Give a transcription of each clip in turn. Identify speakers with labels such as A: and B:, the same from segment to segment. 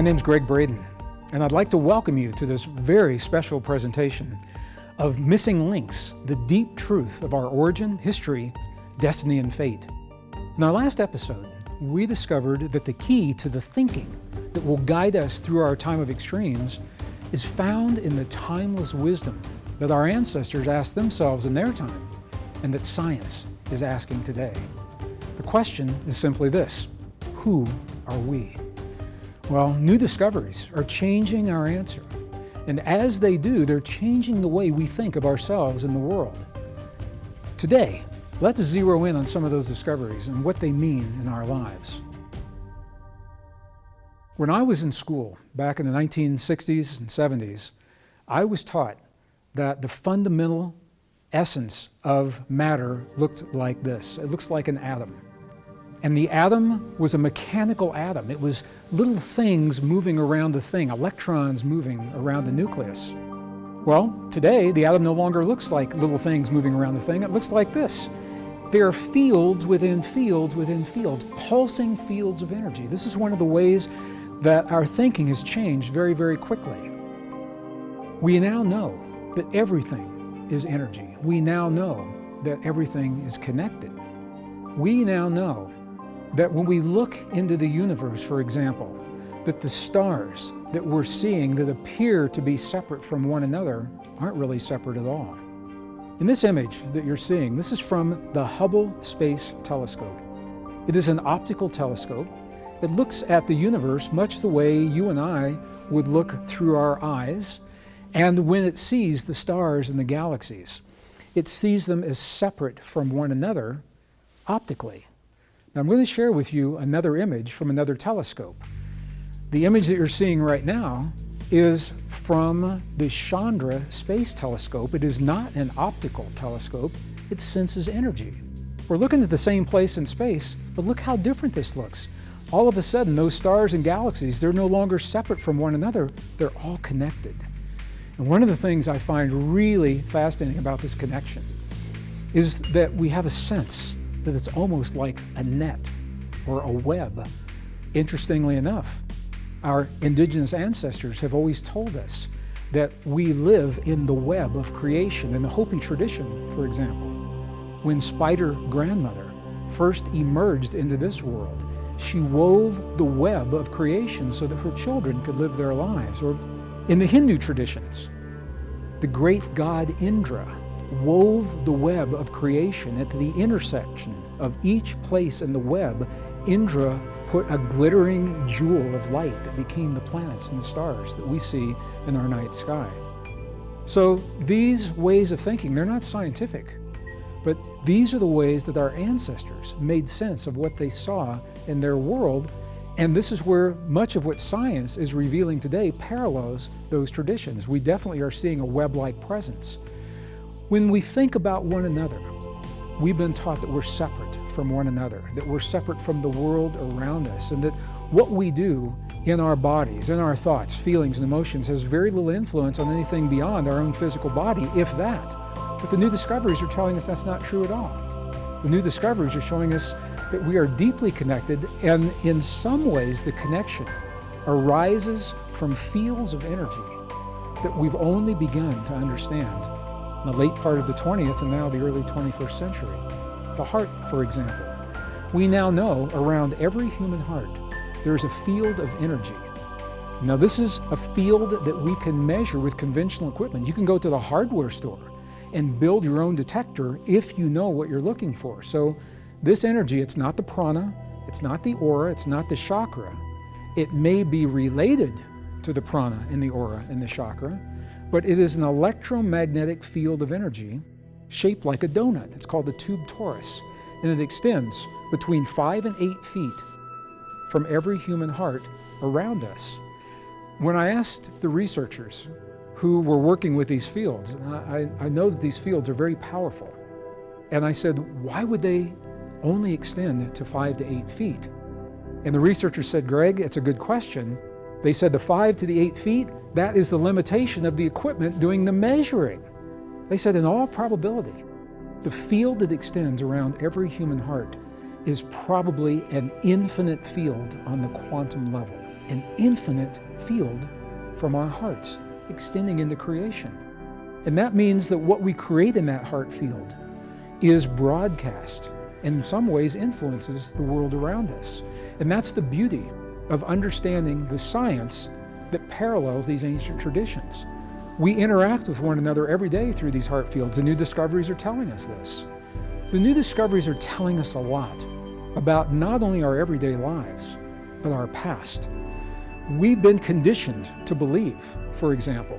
A: My name's Gregg Braden, and I'd like to welcome you to this very special presentation of Missing Links, the deep truth of our origin, history, destiny, and fate. In our last episode, we discovered that the key to the thinking that will guide us through our time of extremes is found in the timeless wisdom that our ancestors asked themselves in their time, and that science is asking today. The question is simply this: who are we? Well, new discoveries are changing our answer. And as they do, they're changing the way we think of ourselves and the world. Today, let's zero in on some of those discoveries and what they mean in our lives. When I was in school, back in the 1960s and 70s, I was taught that the fundamental essence of matter looked like this. It looks like an atom. And the atom was a mechanical atom. It was little things moving around the thing, electrons moving around the nucleus. Well, today, the atom no longer looks like little things moving around the thing. It looks like this. There are fields within fields within fields, pulsing fields of energy. This is one of the ways that our thinking has changed very, very quickly. We now know that everything is energy. We now know that everything is connected. We now know that when we look into the universe, for example, that the stars that we're seeing that appear to be separate from one another aren't really separate at all. In this image that you're seeing, this is from the Hubble Space Telescope. It is an optical telescope. It looks at the universe much the way you and I would look through our eyes, and when it sees the stars and the galaxies, it sees them as separate from one another optically. Now, I'm going to share with you another image from another telescope. The image that you're seeing right now is from the Chandra Space Telescope. It is not an optical telescope. It senses energy. We're looking at the same place in space, but look how different this looks. All of a sudden, those stars and galaxies, they're no longer separate from one another. They're all connected. And one of the things I find really fascinating about this connection is that we have a sense that it's almost like a net or a web. Interestingly enough, our indigenous ancestors have always told us that we live in the web of creation. In the Hopi tradition, for example, when Spider Grandmother first emerged into this world, she wove the web of creation so that her children could live their lives. Or in the Hindu traditions, the great god Indra wove the web of creation. At the intersection of each place in the web, Indra put a glittering jewel of light that became the planets and the stars that we see in our night sky. So these ways of thinking, they're not scientific, but these are the ways that our ancestors made sense of what they saw in their world. And this is where much of what science is revealing today parallels those traditions. We definitely are seeing a web-like presence. When we think about one another, we've been taught that we're separate from one another, that we're separate from the world around us, and that what we do in our bodies, in our thoughts, feelings, and emotions has very little influence on anything beyond our own physical body, if that. But the new discoveries are telling us that's not true at all. The new discoveries are showing us that we are deeply connected, and in some ways the connection arises from fields of energy that we've only begun to understand in the late part of the 20th and now the early 21st century. The heart, for example. We now know around every human heart there's a field of energy. Now, this is a field that we can measure with conventional equipment. You can go to the hardware store and build your own detector if you know what you're looking for. So this energy, it's not the prana, it's not the aura, it's not the chakra. It may be related to the prana and the aura and the chakra, but it is an electromagnetic field of energy shaped like a donut. It's called the tube torus, and it extends between 5 and 8 feet from every human heart around us. When I asked the researchers who were working with these fields, I know that these fields are very powerful, and I said, why would they only extend to 5 to 8 feet? And the researchers said, Gregg, it's a good question. They said the 5 to the 8 feet, that is the limitation of the equipment doing the measuring. They said in all probability, the field that extends around every human heart is probably an infinite field on the quantum level. an infinite field from our hearts, extending into creation. And that means that what we create in that heart field is broadcast and in some ways influences the world around us. And that's the beauty of understanding the science that parallels these ancient traditions. We interact with one another every day through these heart fields. The new discoveries are telling us this. The new discoveries are telling us a lot about not only our everyday lives, but our past. We've been conditioned to believe, for example,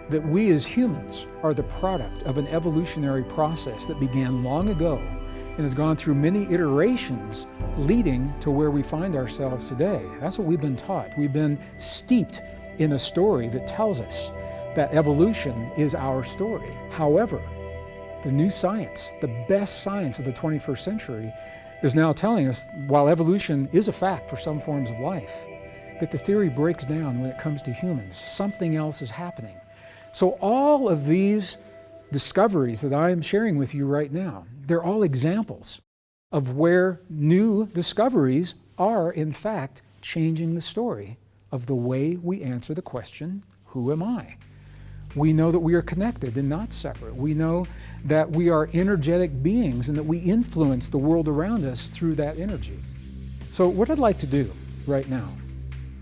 A: that we as humans are the product of an evolutionary process that began long ago and has gone through many iterations leading to where we find ourselves today. That's what we've been taught. We've been steeped in a story that tells us that evolution is our story. However, the new science, the best science of the 21st century, is now telling us, while evolution is a fact for some forms of life, that the theory breaks down when it comes to humans. Something else is happening. So all of these discoveries that I am sharing with you right now, they're all examples of where new discoveries are, in fact, changing the story of the way we answer the question, who am I? We know that we are connected and not separate. We know that we are energetic beings and that we influence the world around us through that energy. So what I'd like to do right now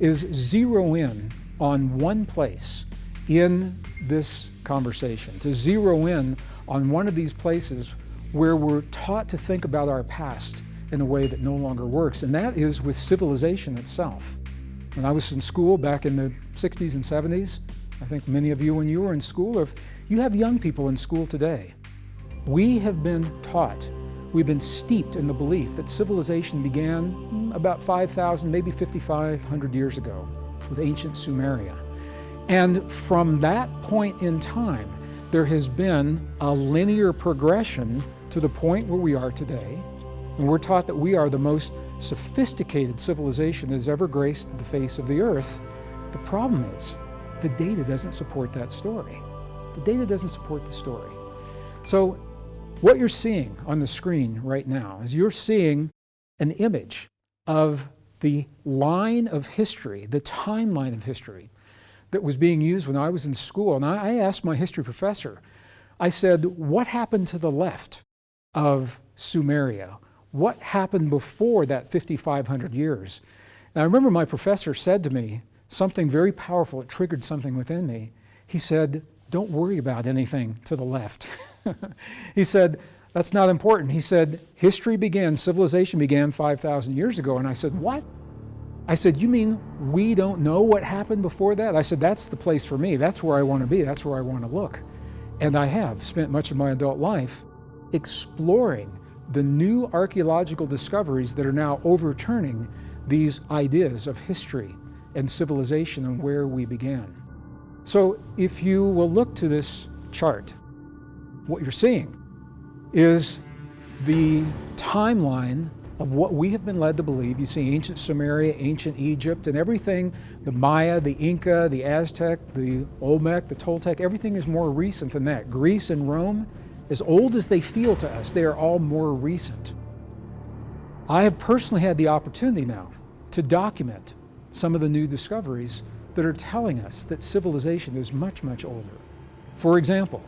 A: is zero in on one place in this conversation, to zero in on one of these places where we're taught to think about our past in a way that no longer works, and that is with civilization itself. When I was in school back in the 60s and 70s, I think many of you when you were in school, or if you have young people in school today, we have been taught, we've been steeped in the belief that civilization began about 5,000, maybe 5,500 years ago with ancient Sumeria. And from that point in time, there has been a linear progression to the point where we are today. And we're taught that we are the most sophisticated civilization that has ever graced the face of the earth. The problem is, the data doesn't support that story. The data doesn't support the story. So what you're seeing on the screen right now is you're seeing an image of the line of history, the timeline of history that was being used when I was in school. And I asked my history professor, I said, what happened to the left of Sumeria? What happened before that 5,500 years? And I remember my professor said to me something very powerful. It triggered something within me. He said, don't worry about anything to the left. He said, that's not important. He said, history began, civilization began 5,000 years ago. And I said, what? I said, you mean we don't know what happened before that? I said, that's the place for me. That's where I want to be. That's where I want to look. And I have spent much of my adult life exploring the new archaeological discoveries that are now overturning these ideas of history and civilization and where we began. So if you will look to this chart, what you're seeing is the timeline of what we have been led to believe. You see ancient Sumeria, ancient Egypt, and everything, the Maya, the Inca, the Aztec, the Olmec, the Toltec, everything is more recent than that. Greece and Rome, as old as they feel to us, they are all more recent. I have personally had the opportunity now to document some of the new discoveries that are telling us that civilization is much, much older. For example,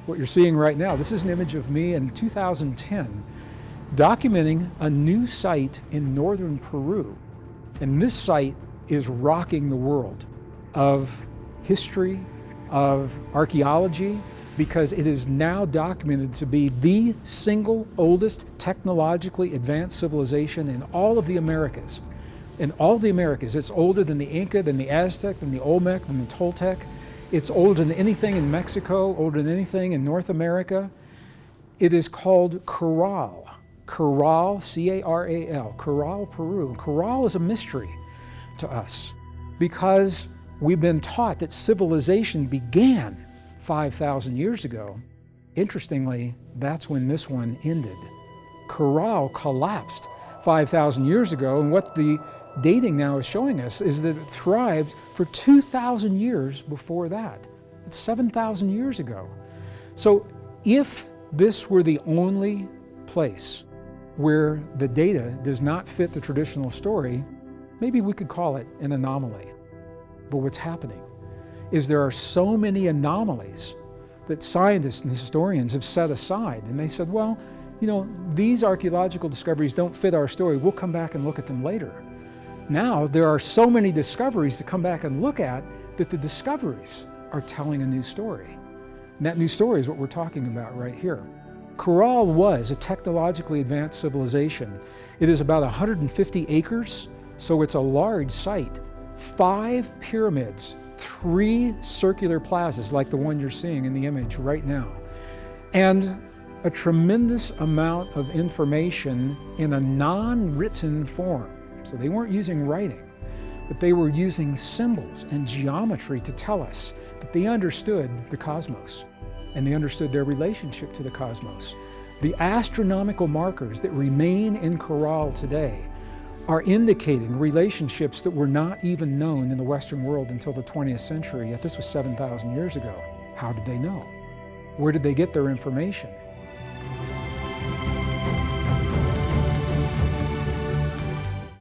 A: what you're seeing right now, this is an image of me in 2010 documenting a new site in northern Peru. And this site is rocking the world of history, of archaeology, because it is now documented to be the single oldest technologically advanced civilization in all of the Americas. In all of the Americas, it's older than the Inca, than the Aztec, than the Olmec, than the Toltec. It's older than anything in Mexico, older than anything in North America. It is called Corral. Corral, C-A-R-A-L, Corral, Peru. Corral is a mystery to us because we've been taught that civilization began 5,000 years ago. Interestingly, that's when this one ended. Corral collapsed 5,000 years ago, and what the dating now is showing us is that it thrived for 2,000 years before that. It's 7,000 years ago. So if this were the only place where the data does not fit the traditional story, Maybe we could call it an anomaly. But what's happening is there are so many anomalies that scientists and historians have set aside. And they said, well, these archaeological discoveries don't fit our story. We'll come back and look at them later. Now, there are so many discoveries to come back and look at that the discoveries are telling a new story. And that new story is what we're talking about right here. Corral was a technologically advanced civilization. It is about 150 acres, so it's a large site. 5 pyramids, 3 circular plazas like the one you're seeing in the image right now, and a tremendous amount of information in a non-written form. So they weren't using writing, but they were using symbols and geometry to tell us that they understood the cosmos and they understood their relationship to the cosmos. The astronomical markers that remain in Corral today are indicating relationships that were not even known in the Western world until the 20th century, yet this was 7,000 years ago. How did they know? Where did they get their information?